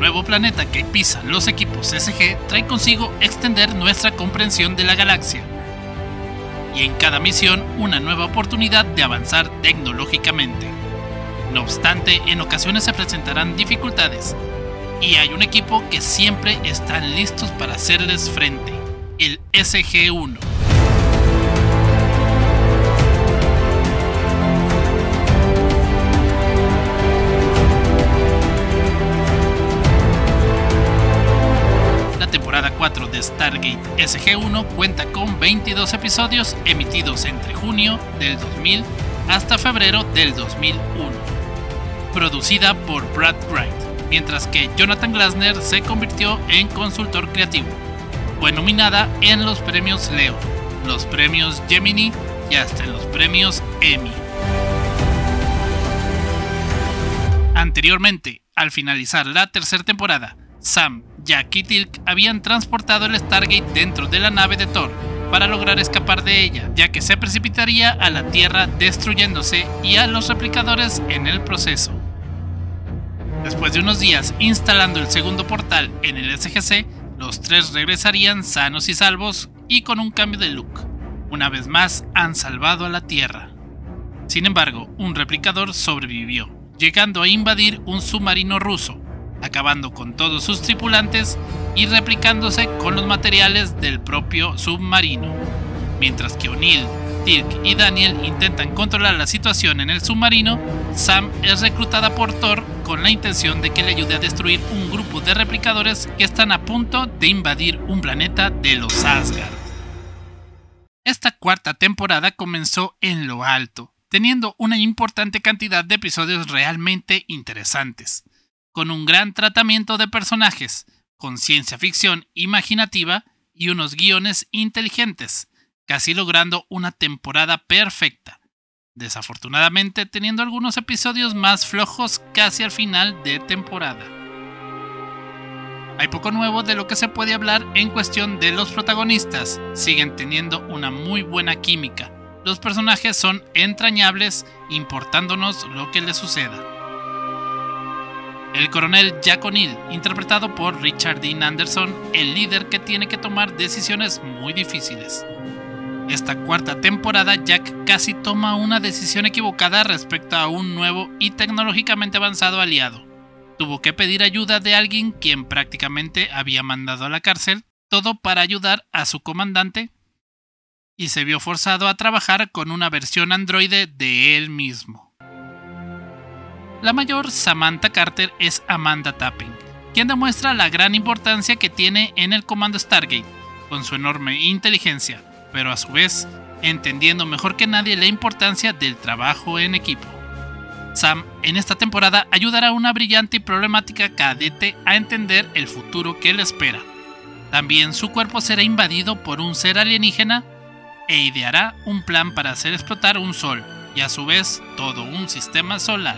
nuevo planeta que pisan los equipos SG trae consigo extender nuestra comprensión de la galaxia. Y en cada misión una nueva oportunidad de avanzar tecnológicamente. No obstante, en ocasiones se presentarán dificultades, y hay un equipo que siempre están listos para hacerles frente, el SG-1. La temporada 4 de Stargate SG-1 cuenta con 22 episodios emitidos entre junio del 2000 hasta febrero del 2001. Producida por Brad Wright, mientras que Jonathan Glasner se convirtió en consultor creativo. Fue nominada en los premios Leo, los premios Gemini y hasta en los premios Emmy. Anteriormente, al finalizar la tercera temporada, Sam, Jack y Teal'c habían transportado el Stargate dentro de la nave de Thor para lograr escapar de ella, ya que se precipitaría a la Tierra destruyéndose y a los replicadores en el proceso. Después de unos días instalando el segundo portal en el SGC, los tres regresarían sanos y salvos y con un cambio de look. Una vez más han salvado a la Tierra. Sin embargo, un replicador sobrevivió, llegando a invadir un submarino ruso, acabando con todos sus tripulantes y replicándose con los materiales del propio submarino. Mientras que O'Neill, Teal'c y Daniel intentan controlar la situación en el submarino, Sam es reclutada por Thor con la intención de que le ayude a destruir un grupo de replicadores que están a punto de invadir un planeta de los Asgard. Esta cuarta temporada comenzó en lo alto, teniendo una importante cantidad de episodios realmente interesantes, con un gran tratamiento de personajes, con ciencia ficción imaginativa y unos guiones inteligentes, casi logrando una temporada perfecta, desafortunadamente teniendo algunos episodios más flojos casi al final de temporada. Hay poco nuevo de lo que se puede hablar en cuestión de los protagonistas, siguen teniendo una muy buena química, los personajes son entrañables importándonos lo que les suceda. El coronel Jack O'Neill, interpretado por Richard Dean Anderson, el líder que tiene que tomar decisiones muy difíciles. Esta cuarta temporada, Jack casi toma una decisión equivocada respecto a un nuevo y tecnológicamente avanzado aliado. Tuvo que pedir ayuda de alguien quien prácticamente había mandado a la cárcel, todo para ayudar a su comandante, y se vio forzado a trabajar con una versión androide de él mismo. La mayor, Samantha Carter, es Amanda Tapping, quien demuestra la gran importancia que tiene en el comando Stargate, con su enorme inteligencia, pero a su vez, entendiendo mejor que nadie la importancia del trabajo en equipo. Sam, en esta temporada, ayudará a una brillante y problemática cadete a entender el futuro que le espera. También su cuerpo será invadido por un ser alienígena e ideará un plan para hacer explotar un sol y a su vez todo un sistema solar.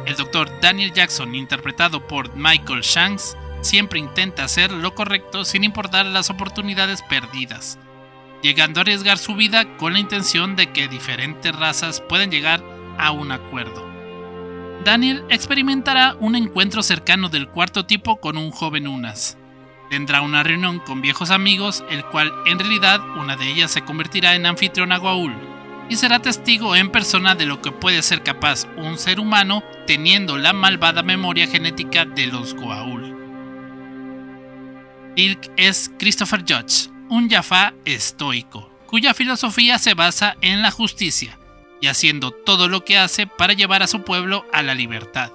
El Dr. Daniel Jackson, interpretado por Michael Shanks, siempre intenta hacer lo correcto sin importar las oportunidades perdidas, llegando a arriesgar su vida con la intención de que diferentes razas puedan llegar a un acuerdo. Daniel experimentará un encuentro cercano del cuarto tipo con un joven Unas. Tendrá una reunión con viejos amigos, el cual en realidad una de ellas se convertirá en anfitriona Goa'uld, y será testigo en persona de lo que puede ser capaz un ser humano teniendo la malvada memoria genética de los Goa'uld. Teal'c es Christopher Judge, un Jaffa estoico, cuya filosofía se basa en la justicia y haciendo todo lo que hace para llevar a su pueblo a la libertad,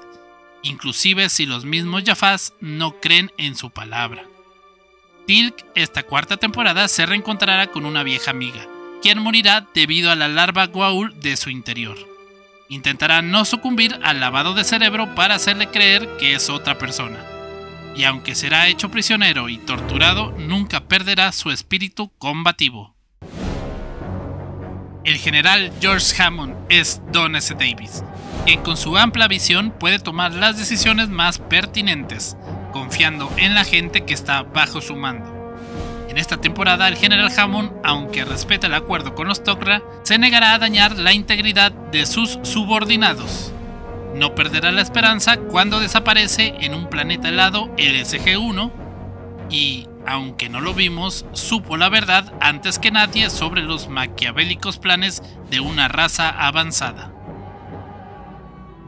inclusive si los mismos Jaffas no creen en su palabra. Teal'c esta cuarta temporada se reencontrará con una vieja amiga, quien morirá debido a la larva Goa'uld de su interior. Intentará no sucumbir al lavado de cerebro para hacerle creer que es otra persona. Y aunque será hecho prisionero y torturado, nunca perderá su espíritu combativo. El general George Hammond es Don S. Davis, quien con su amplia visión puede tomar las decisiones más pertinentes, confiando en la gente que está bajo su mando. En esta temporada, el general Hammond, aunque respeta el acuerdo con los Tok'ra, se negará a dañar la integridad de sus subordinados. No perderá la esperanza cuando desaparece en un planeta helado el SG-1 y, aunque no lo vimos, supo la verdad antes que nadie sobre los maquiavélicos planes de una raza avanzada.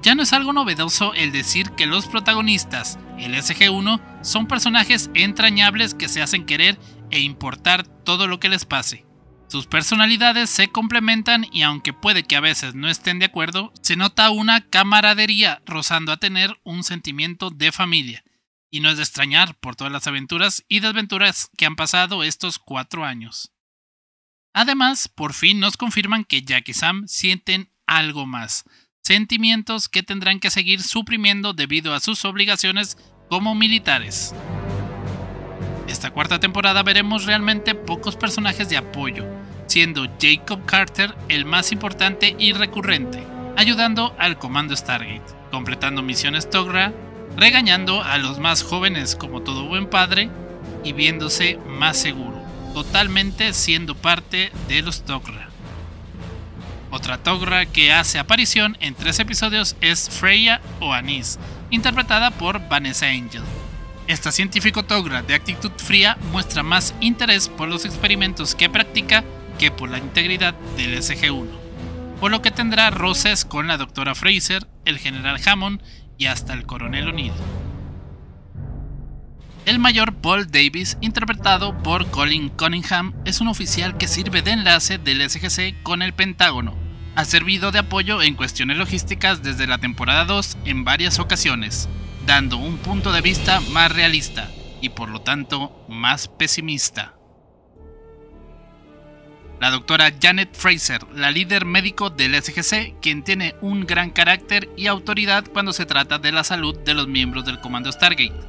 Ya no es algo novedoso el decir que los protagonistas, el SG-1, son personajes entrañables que se hacen querer e importar todo lo que les pase. Sus personalidades se complementan y aunque puede que a veces no estén de acuerdo, se nota una camaradería rozando a tener un sentimiento de familia. Y no es de extrañar por todas las aventuras y desventuras que han pasado estos 4 años. Además, por fin nos confirman que Jack y Sam sienten algo más. Sentimientos que tendrán que seguir suprimiendo debido a sus obligaciones como militares. Esta cuarta temporada veremos realmente pocos personajes de apoyo, siendo Jacob Carter el más importante y recurrente, ayudando al Comando Stargate, completando misiones Togra, regañando a los más jóvenes como todo buen padre y viéndose más seguro, totalmente siendo parte de los Togra. Otra Togra que hace aparición en 3 episodios es Freya o Anise, interpretada por Vanessa Angel. Esta científico Togra de actitud fría muestra más interés por los experimentos que practica que por la integridad del SG-1, por lo que tendrá roces con la doctora Fraser, el general Hammond y hasta el coronel O'Neill. El mayor Paul Davis, interpretado por Colin Cunningham, es un oficial que sirve de enlace del SGC con el Pentágono. Ha servido de apoyo en cuestiones logísticas desde la temporada 2 en varias ocasiones, dando un punto de vista más realista y por lo tanto más pesimista. La doctora Janet Fraser, la líder médico del SGC, quien tiene un gran carácter y autoridad cuando se trata de la salud de los miembros del Comando Stargate.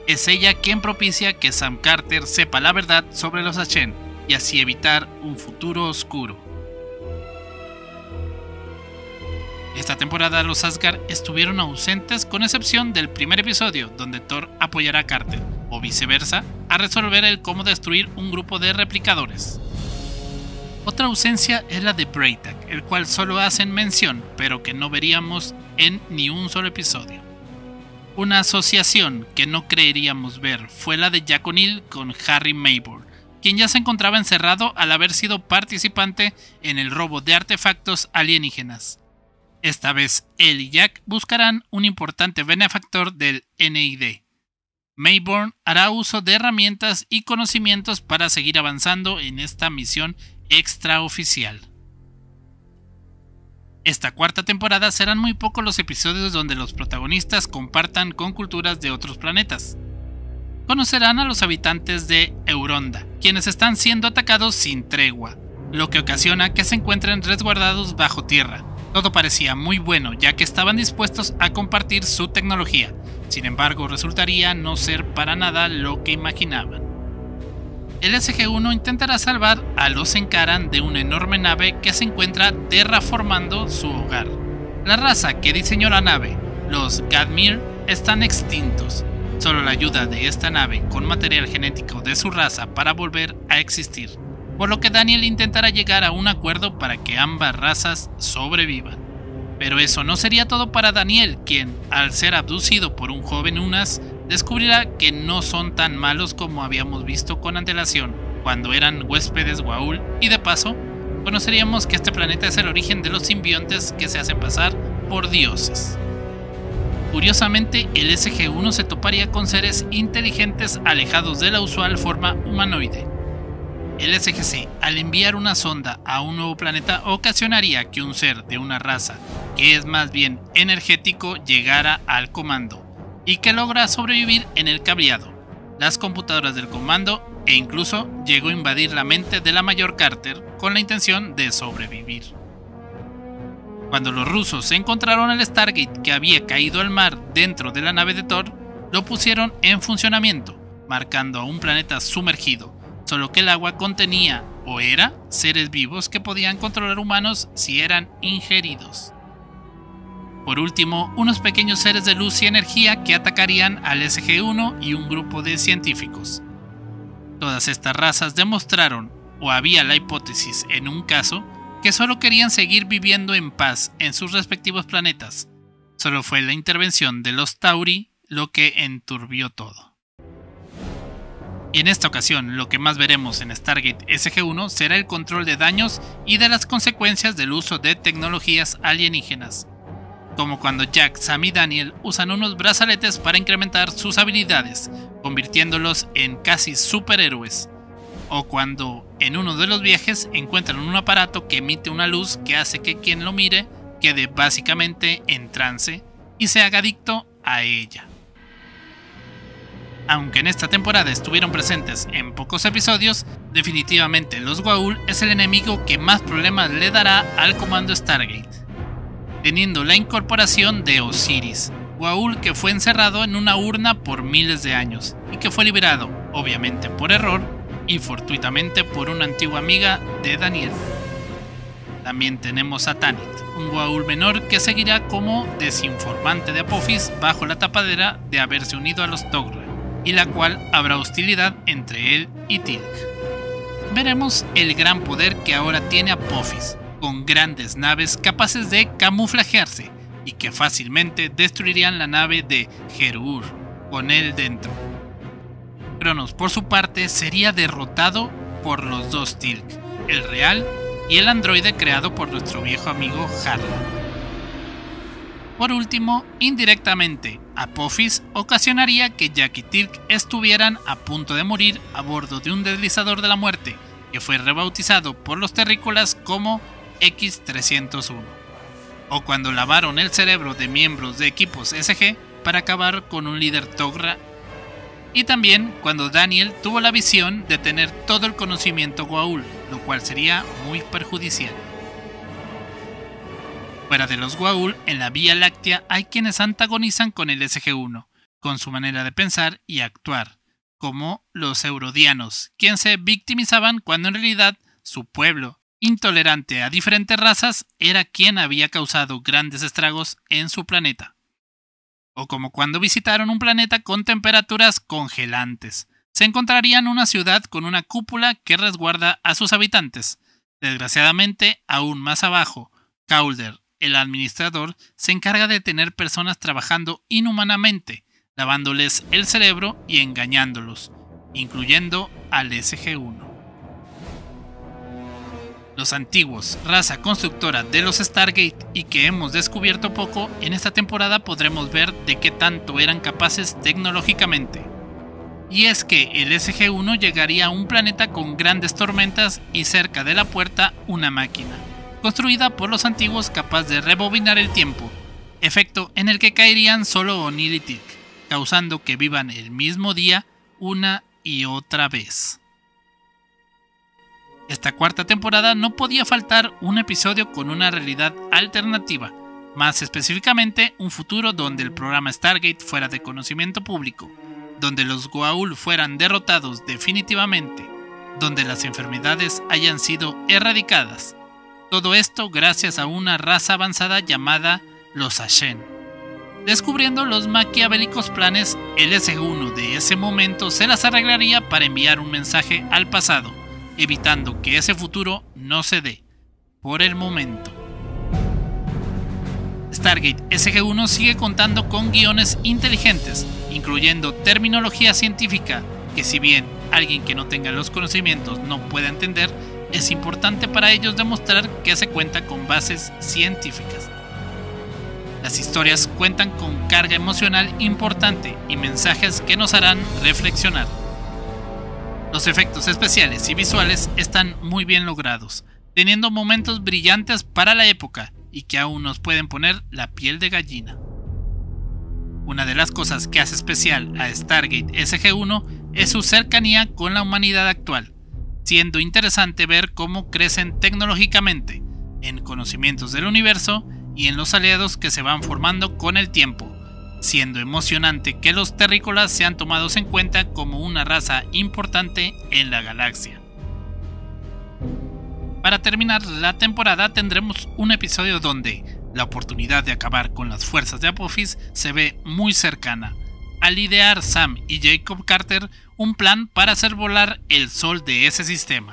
Es ella quien propicia que Sam Carter sepa la verdad sobre los Achen y así evitar un futuro oscuro. Esta temporada los Asgard estuvieron ausentes con excepción del primer episodio donde Thor apoyará a Carter, o viceversa, a resolver el cómo destruir un grupo de replicadores. Otra ausencia es la de Braytak, el cual solo hacen mención, pero que no veríamos en ni un solo episodio. Una asociación que no creeríamos ver fue la de Jack O'Neill con Harry Mayborn, quien ya se encontraba encerrado al haber sido participante en el robo de artefactos alienígenas. Esta vez él y Jack buscarán un importante benefactor del NID. Mayborn hará uso de herramientas y conocimientos para seguir avanzando en esta misión extraoficial. Esta cuarta temporada serán muy pocos los episodios donde los protagonistas compartan con culturas de otros planetas. Conocerán a los habitantes de Euronda, quienes están siendo atacados sin tregua, lo que ocasiona que se encuentren resguardados bajo tierra. Todo parecía muy bueno, ya que estaban dispuestos a compartir su tecnología. Sin embargo, resultaría no ser para nada lo que imaginaban. El SG-1 intentará salvar a los Encaran de una enorme nave que se encuentra terraformando su hogar. La raza que diseñó la nave, los Gadmir, están extintos. Solo la ayuda de esta nave con material genético de su raza para volver a existir, por lo que Daniel intentará llegar a un acuerdo para que ambas razas sobrevivan. Pero eso no sería todo para Daniel, quien, al ser abducido por un joven Unas, descubrirá que no son tan malos como habíamos visto con antelación, cuando eran huéspedes Goa'uld, y de paso, conoceríamos que este planeta es el origen de los simbiontes que se hacen pasar por dioses. Curiosamente, el SG-1 se toparía con seres inteligentes alejados de la usual forma humanoide. El SGC, al enviar una sonda a un nuevo planeta, ocasionaría que un ser de una raza que es más bien energético llegara al comando, y que logra sobrevivir en el cableado, las computadoras del comando e incluso llegó a invadir la mente de la mayor Carter con la intención de sobrevivir. Cuando los rusos encontraron el Stargate que había caído al mar dentro de la nave de Thor, lo pusieron en funcionamiento, marcando a un planeta sumergido, solo que el agua contenía, o era, seres vivos que podían controlar humanos si eran ingeridos. Por último, unos pequeños seres de luz y energía que atacarían al SG-1 y un grupo de científicos. Todas estas razas demostraron, o había la hipótesis en un caso, que solo querían seguir viviendo en paz en sus respectivos planetas. Solo fue la intervención de los Tauri lo que enturbió todo. Y en esta ocasión, lo que más veremos en Stargate SG-1 será el control de daños y de las consecuencias del uso de tecnologías alienígenas, como cuando Jack, Sam y Daniel usan unos brazaletes para incrementar sus habilidades, convirtiéndolos en casi superhéroes, o cuando en uno de los viajes encuentran un aparato que emite una luz que hace que quien lo mire quede básicamente en trance y se haga adicto a ella. Aunque en esta temporada estuvieron presentes en pocos episodios, definitivamente los Goa'uld es el enemigo que más problemas le dará al comando Stargate, teniendo la incorporación de Osiris, Goa'uld que fue encerrado en una urna por miles de años y que fue liberado, obviamente por error y fortuitamente por una antigua amiga de Daniel. También tenemos a Tanit, un Goa'uld menor que seguirá como desinformante de Apophis bajo la tapadera de haberse unido a los Tog'ra, y la cual habrá hostilidad entre él y Teal'c. Veremos el gran poder que ahora tiene Apophis, con grandes naves capaces de camuflajearse y que fácilmente destruirían la nave de Heru'ur con él dentro. Cronos, por su parte, sería derrotado por los dos Teal'c, el real y el androide creado por nuestro viejo amigo Harlan. Por último, indirectamente, Apophis ocasionaría que Jack y Teal'c estuvieran a punto de morir a bordo de un deslizador de la muerte, que fue rebautizado por los terrícolas como X-301, o cuando lavaron el cerebro de miembros de equipos SG para acabar con un líder Tog'ra, y también cuando Daniel tuvo la visión de tener todo el conocimiento Goa'uld, lo cual sería muy perjudicial. Fuera de los Goa'uld, en la Vía Láctea hay quienes antagonizan con el SG-1, con su manera de pensar y actuar, como los Eurodianos, quienes se victimizaban cuando en realidad su pueblo, intolerante a diferentes razas, era quien había causado grandes estragos en su planeta. O como cuando visitaron un planeta con temperaturas congelantes, se encontrarían una ciudad con una cúpula que resguarda a sus habitantes. Desgraciadamente, aún más abajo, Caulder, el administrador, se encarga de tener personas trabajando inhumanamente, lavándoles el cerebro y engañándolos, incluyendo al SG-1. Los antiguos, raza constructora de los Stargate y que hemos descubierto poco, en esta temporada podremos ver de qué tanto eran capaces tecnológicamente. Y es que el SG-1 llegaría a un planeta con grandes tormentas y cerca de la puerta una máquina, construida por los antiguos capaz de rebobinar el tiempo, efecto en el que caerían solo O'Neill y Teal'c, causando que vivan el mismo día una y otra vez. Esta cuarta temporada no podía faltar un episodio con una realidad alternativa, más específicamente un futuro donde el programa Stargate fuera de conocimiento público, donde los Goa'uld fueran derrotados definitivamente, donde las enfermedades hayan sido erradicadas. Todo esto gracias a una raza avanzada llamada los Ashen. Descubriendo los maquiavélicos planes, el SG-1 de ese momento se las arreglaría para enviar un mensaje al pasado, evitando que ese futuro no se dé, por el momento. Stargate SG-1 sigue contando con guiones inteligentes, incluyendo terminología científica, que si bien alguien que no tenga los conocimientos no puede entender, es importante para ellos demostrar que se cuenta con bases científicas. Las historias cuentan con carga emocional importante y mensajes que nos harán reflexionar. Los efectos especiales y visuales están muy bien logrados, teniendo momentos brillantes para la época y que aún nos pueden poner la piel de gallina. Una de las cosas que hace especial a Stargate SG-1 es su cercanía con la humanidad actual, siendo interesante ver cómo crecen tecnológicamente, en conocimientos del universo y en los aliados que se van formando con el tiempo, siendo emocionante que los terrícolas sean tomados en cuenta como una raza importante en la galaxia. Para terminar la temporada tendremos un episodio donde la oportunidad de acabar con las fuerzas de Apophis se ve muy cercana, al idear Sam y Jacob Carter un plan para hacer volar el sol de ese sistema,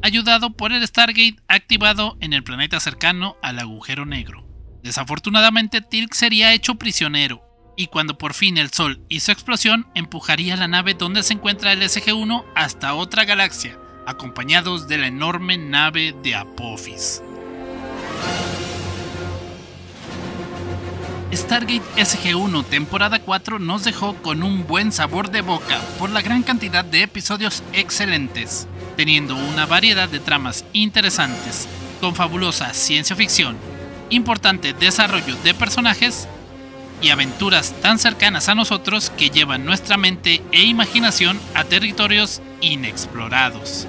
ayudado por el Stargate activado en el planeta cercano al agujero negro. Desafortunadamente, Teal'c sería hecho prisionero, y cuando por fin el Sol hizo explosión, empujaría la nave donde se encuentra el SG-1 hasta otra galaxia, acompañados de la enorme nave de Apophis. Stargate SG-1 temporada 4 nos dejó con un buen sabor de boca por la gran cantidad de episodios excelentes, teniendo una variedad de tramas interesantes, con fabulosa ciencia ficción, importante desarrollo de personajes y aventuras tan cercanas a nosotros que llevan nuestra mente e imaginación a territorios inexplorados.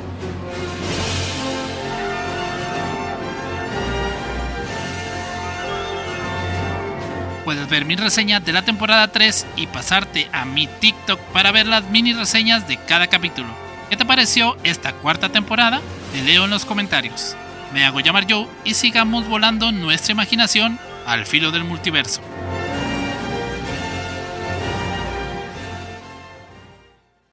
Puedes ver mi reseña de la temporada 3 y pasarte a mi TikTok para ver las mini reseñas de cada capítulo. ¿Qué te pareció esta cuarta temporada? Te leo en los comentarios. Me hago llamar Joe y sigamos volando nuestra imaginación al filo del multiverso.